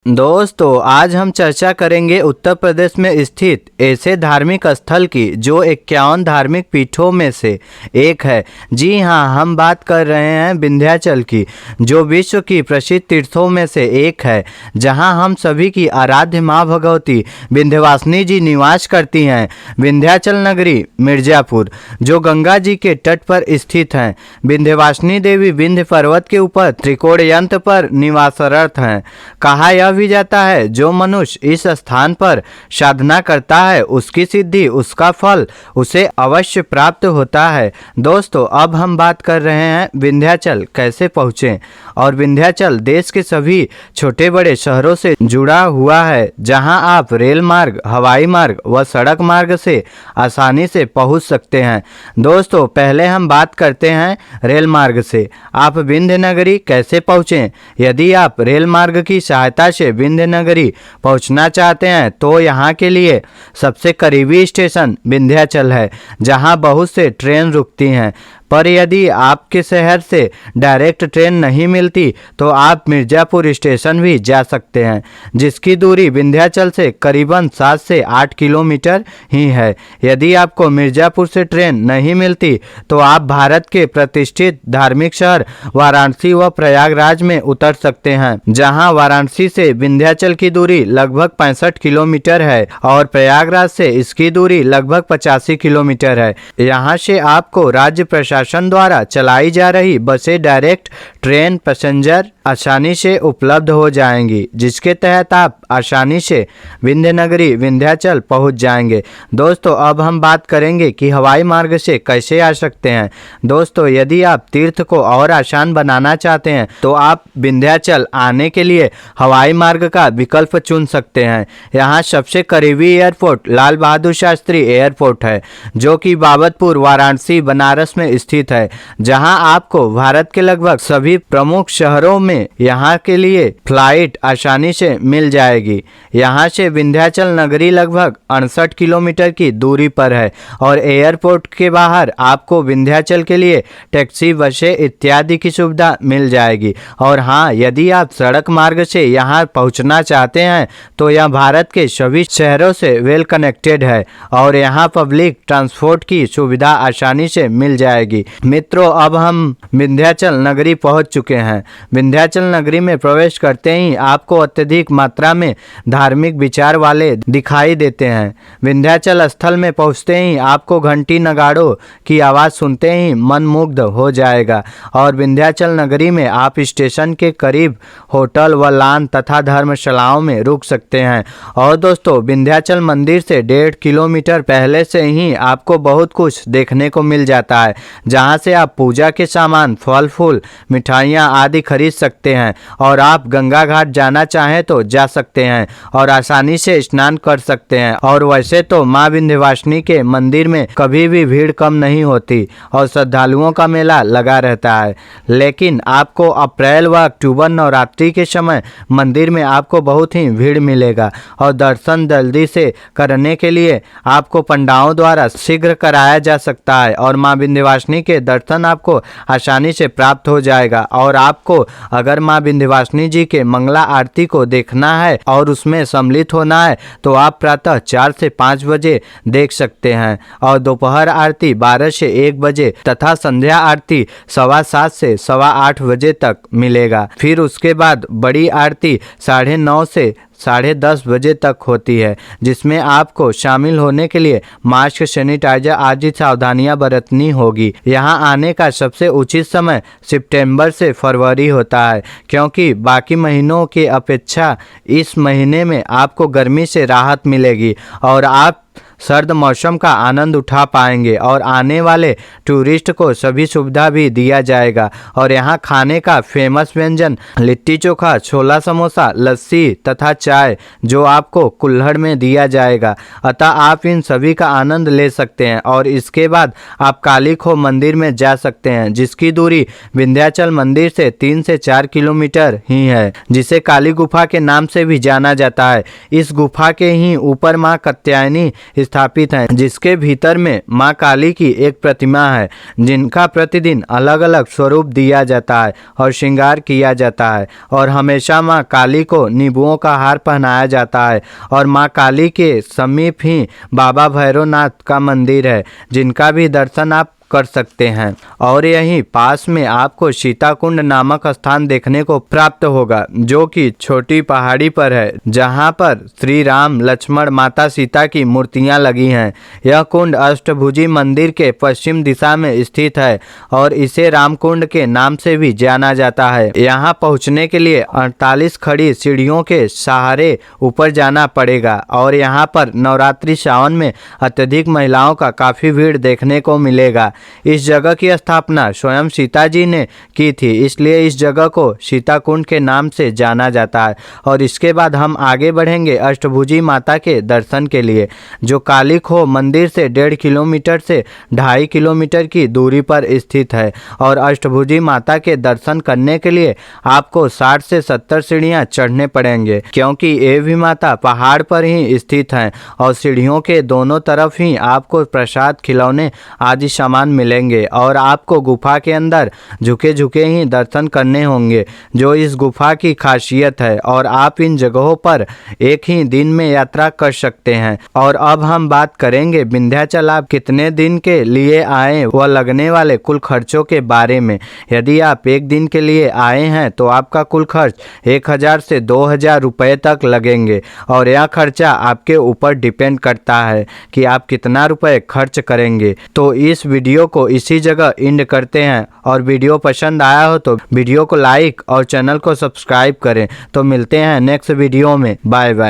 दोस्तों आज हम चर्चा करेंगे उत्तर प्रदेश में स्थित ऐसे धार्मिक स्थल की जो 51 धार्मिक पीठों में से एक है। जी हाँ, हम बात कर रहे हैं विंध्याचल की, जो विश्व की प्रसिद्ध तीर्थों में से एक है, जहां हम सभी की आराध्य माँ भगवती विंध्यवासिनी जी निवास करती हैं। विंध्याचल नगरी मिर्जापुर, जो गंगा जी के तट पर स्थित है। विंध्यवासिनी देवी विंध्य पर्वत के ऊपर त्रिकोण यंत्र पर निवासरत हैं। कहा यह भी जाता है, जो मनुष्य इस स्थान पर साधना करता है उसकी सिद्धि, उसका फल उसे अवश्य प्राप्त होता है। दोस्तों अब हम बात कर रहे हैं विंध्याचल कैसे पहुँचें। और विंध्याचल देश के सभी छोटे बड़े शहरों से जुड़ा हुआ है, जहां आप रेल मार्ग, हवाई मार्ग व सड़क मार्ग से आसानी से पहुंच सकते हैं। दोस्तों पहले हम बात करते हैं रेल मार्ग से। आप विंध्य नगरी कैसे पहुँचें। यदि आप रेल मार्ग की सहायता से विंध्य नगरी पहुंचना चाहते हैं तो यहाँ के लिए सबसे करीबी स्टेशन विंध्याचल है, जहां बहुत से ट्रेन रुकती हैं। पर यदि आपके शहर से डायरेक्ट ट्रेन नहीं मिलती तो आप मिर्ज़ापुर स्टेशन भी जा सकते हैं, जिसकी दूरी विंध्याचल से करीबन 7 से 8 किलोमीटर ही है। यदि आपको मिर्ज़ापुर से ट्रेन नहीं मिलती तो आप भारत के प्रतिष्ठित धार्मिक शहर वाराणसी व प्रयागराज में उतर सकते हैं, जहां वाराणसी से विंध्याचल की दूरी लगभग 65 किलोमीटर है और प्रयागराज से इसकी दूरी लगभग 85 किलोमीटर है। यहाँ से आपको राज्य प्रशासन द्वारा चलाई जा रही बसें, डायरेक्ट ट्रेन, पैसेंजर आसानी से उपलब्ध हो जाएंगी, जिसके तहत आप आसानी से विंध्य नगरी विंध्याचल पहुंच जाएंगे। दोस्तों अब हम बात करेंगे कि हवाई मार्ग से कैसे आ सकते हैं। दोस्तों यदि आप तीर्थ को और आसान बनाना चाहते हैं तो आप विंध्याचल आने के लिए हवाई मार्ग का विकल्प चुन सकते हैं। यहाँ सबसे करीबी एयरपोर्ट लाल बहादुर शास्त्री एयरपोर्ट है, जो कि बाबतपुर, वाराणसी, बनारस में स्थित है, जहां आपको भारत के लगभग सभी प्रमुख शहरों में यहां के लिए फ्लाइट आसानी से मिल जाएगी। यहां से विंध्याचल नगरी लगभग 68 किलोमीटर की दूरी पर है और एयरपोर्ट के बाहर आपको विंध्याचल के लिए टैक्सी, बसें इत्यादि की सुविधा मिल जाएगी। और हाँ, यदि आप सड़क मार्ग से यहां पहुंचना चाहते हैं तो यह भारत के सभी शहरों से वेल कनेक्टेड है और यहां पब्लिक ट्रांसपोर्ट की सुविधा आसानी से मिल जाएगी। मित्रों अब हम विंध्याचल नगरी पहुंच चुके हैं। विंध्याचल नगरी में प्रवेश करते ही आपको अत्यधिक मात्रा में धार्मिक विचार वाले दिखाई देते हैं। विंध्याचल स्थल में पहुंचते ही आपको घंटी नगाड़ों की आवाज़ सुनते ही मन मुग्ध हो जाएगा और विंध्याचल नगरी में आप स्टेशन के करीब होटल व लॉन तथा धर्मशालाओं में रुक सकते हैं। और दोस्तों विंध्याचल मंदिर से 1.5 किलोमीटर पहले से ही आपको बहुत कुछ देखने को मिल जाता है, जहां से आप पूजा के सामान, फल फूल, मिठाइयाँ आदि खरीद सकते हैं और आप गंगा घाट जाना चाहें तो जा सकते हैं और आसानी से स्नान कर सकते हैं। और वैसे तो माँ विंध्यवासिनी के मंदिर में कभी भी भीड़ कम नहीं होती और श्रद्धालुओं का मेला लगा रहता है, लेकिन आपको अप्रैल व अक्टूबर नवरात्रि के समय मंदिर में आपको बहुत ही भीड़ मिलेगा और दर्शन जल्दी से करने के लिए आपको पंडाओं द्वारा शीघ्र कराया जा सकता है और माँ विंध्यवासिनी के दर्शन आपको आसानी से प्राप्त हो जाएगा। और आपको अगर माँ विंध्यवासिनी जी के मंगला आरती को देखना है और उसमें सम्मिलित होना है तो आप प्रातः 4 से 5 बजे देख सकते हैं और दोपहर आरती 12 से 1 बजे तथा संध्या आरती 7:15 से 8:15 बजे तक मिलेगा। फिर उसके बाद बड़ी आरती 9:30 से 10:30 बजे तक होती है, जिसमें आपको शामिल होने के लिए मास्क, सैनिटाइजर आदि सावधानियां बरतनी होगी। यहां आने का सबसे उचित समय सितंबर से फरवरी होता है, क्योंकि बाकी महीनों की अपेक्षा इस महीने में आपको गर्मी से राहत मिलेगी और आप सर्द मौसम का आनंद उठा पाएंगे और आने वाले टूरिस्ट को सभी सुविधा भी दिया जाएगा। और यहाँ खाने का फेमस व्यंजन लिट्टी चोखा, छोला समोसा, लस्सी तथा चाय जो आपको कुल्हड़ में दिया जाएगा, अतः आप इन सभी का आनंद ले सकते हैं। और इसके बाद आप काली खो मंदिर में जा सकते हैं, जिसकी दूरी विंध्याचल मंदिर से 3 से 4 किलोमीटर ही है, जिसे काली गुफा के नाम से भी जाना जाता है। इस गुफा के ही ऊपर माँ कात्यायनी स्थापित हैं, जिसके भीतर में माँ काली की एक प्रतिमा है, जिनका प्रतिदिन अलग अलग स्वरूप दिया जाता है और श्रृंगार किया जाता है। और हमेशा माँ काली को नींबुओं का हार पहनाया जाता है। और माँ काली के समीप ही बाबा भैरवनाथ का मंदिर है, जिनका भी दर्शन आप कर सकते हैं। और यहीं पास में आपको सीताकुंड नामक स्थान देखने को प्राप्त होगा, जो कि छोटी पहाड़ी पर है, जहां पर श्री राम, लक्ष्मण, माता सीता की मूर्तियां लगी हैं। यह कुंड अष्टभुजी मंदिर के पश्चिम दिशा में स्थित है और इसे रामकुंड के नाम से भी जाना जाता है। यहाँ पहुँचने के लिए 48 खड़ी सीढ़ियों के सहारे ऊपर जाना पड़ेगा। और यहाँ पर नवरात्रि सावन में अत्यधिक महिलाओं का काफ़ी भीड़ देखने को मिलेगा। इस जगह की स्थापना स्वयं सीता जी ने की थी, इसलिए इस जगह को सीता कुंड के नाम से जाना जाता है। और इसके बाद हम आगे बढ़ेंगे अष्टभुजी माता के दर्शन के लिए, जो काली खोह मंदिर से 1.5 किलोमीटर से 2.5 किलोमीटर की दूरी पर स्थित है। और अष्टभुजी माता के दर्शन करने के लिए आपको 60 से 70 सीढ़ियाँ चढ़ने पड़ेंगे, क्योंकि ये भी माता पहाड़ पर ही स्थित हैं। और सीढ़ियों के दोनों तरफ ही आपको प्रसाद, खिलौने आदि सामान मिलेंगे और आपको गुफा के अंदर झुके झुके ही दर्शन करने होंगे, जो इस गुफा की खासियत है। और आप इन जगहों पर एक ही दिन में यात्रा कर सकते हैं। और अब हम बात करेंगे विंध्याचल आप कितने दिन के लिए आए व लगने वाले कुल खर्चों के बारे में। यदि आप एक दिन के लिए आए हैं तो आपका कुल खर्च 1000 से 2000 रुपये तक लगेंगे। और यह खर्चा आपके ऊपर डिपेंड करता है कि आप कितना रुपए खर्च करेंगे। तो इस वीडियो को इसी जगह एंड करते हैं। और वीडियो पसंद आया हो तो वीडियो को लाइक और चैनल को सब्सक्राइब करें। तो मिलते हैं नेक्स्ट वीडियो में। Bye bye.